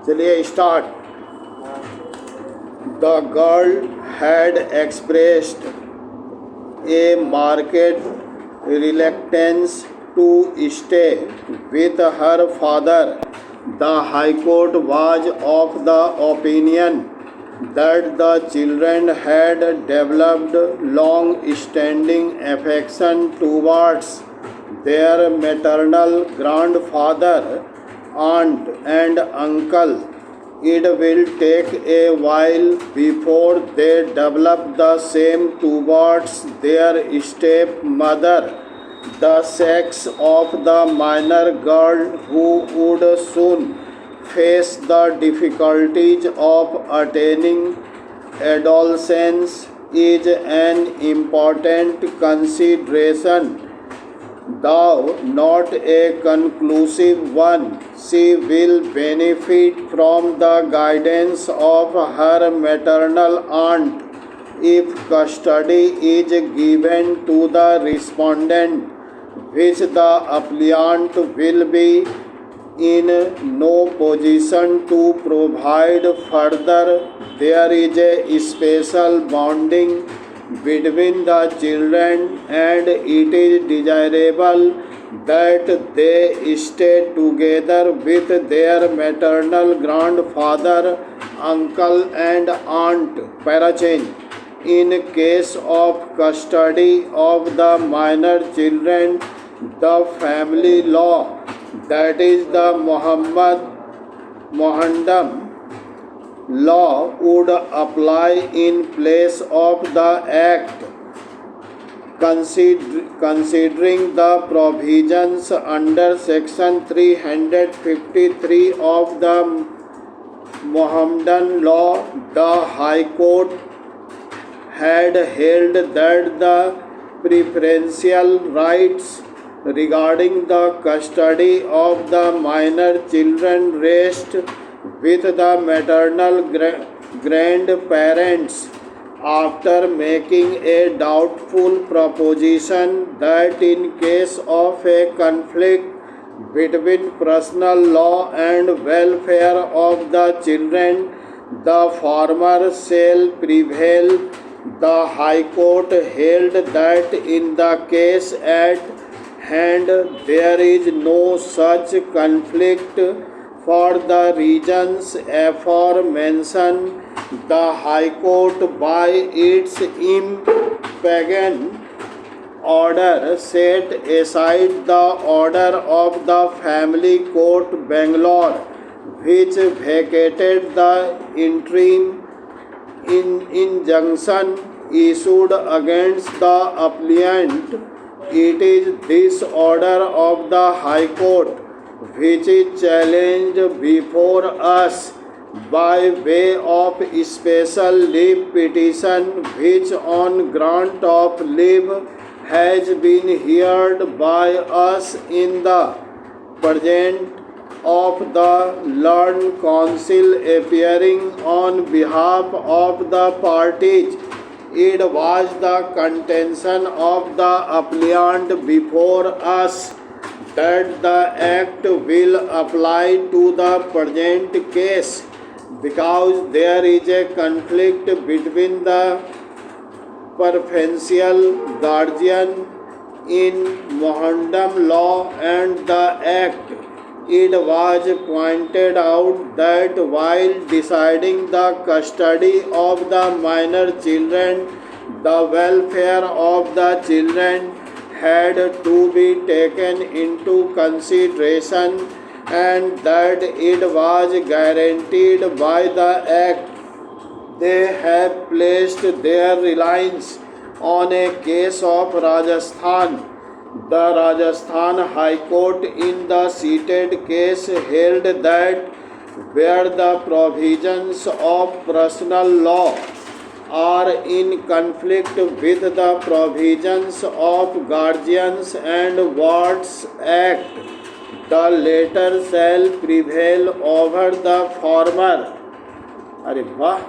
चलिए start. The girl had expressed A market reluctance to stay with her father. The High Court was of the opinion that the children had developed long-standing affection towards their maternal grandfather, aunt, and uncle. It will take a while before they develop the same towards their stepmother. The sex of the minor girl, who would soon face the difficulties of attaining adolescence, is an important consideration, though not a conclusive one. She will benefit from the guidance of her maternal aunt if custody is given to the respondent, which the applicant will be in no position to provide further. There is a special bonding between the children, and it is desirable that they stay together with their maternal grandfather, uncle, and aunt. Parachange. In case of custody of the minor children, the family law, that is the Mohandam law, would apply in place of the Act, considering the provisions under Section 353 of the Mohammedan law. The High Court had held that the preferential rights regarding the custody of the minor children rest with the maternal grandparents, after making a doubtful proposition that in case of a conflict between personal law and welfare of the children, the former shall prevail. The High Court held that in the case at hand there is no such conflict for the reasons aforementioned. The High Court, by its impinging order, set aside the order of the Family Court, Bangalore, which vacated the interim injunction issued against the applicant. It is this order of the High Court which is challenged before us by way of special leave petition, which on grant of leave has been heard by us in the presence of the learned counsel appearing on behalf of the parties. It was the contention of the applicant before us that the Act will apply to the present case, because there is a conflict between the preferential guardian in Mohandam law and the Act. It was pointed out that while deciding the custody of the minor children, the welfare of the children had to be taken into consideration, and that it was guaranteed by the Act. They have placed their reliance on a case of Rajasthan. The Rajasthan High Court in the cited case held that where the provisions of personal law are in conflict with the provisions of Guardians and Wards Act, the latter shall prevail over the former. अरे वाह!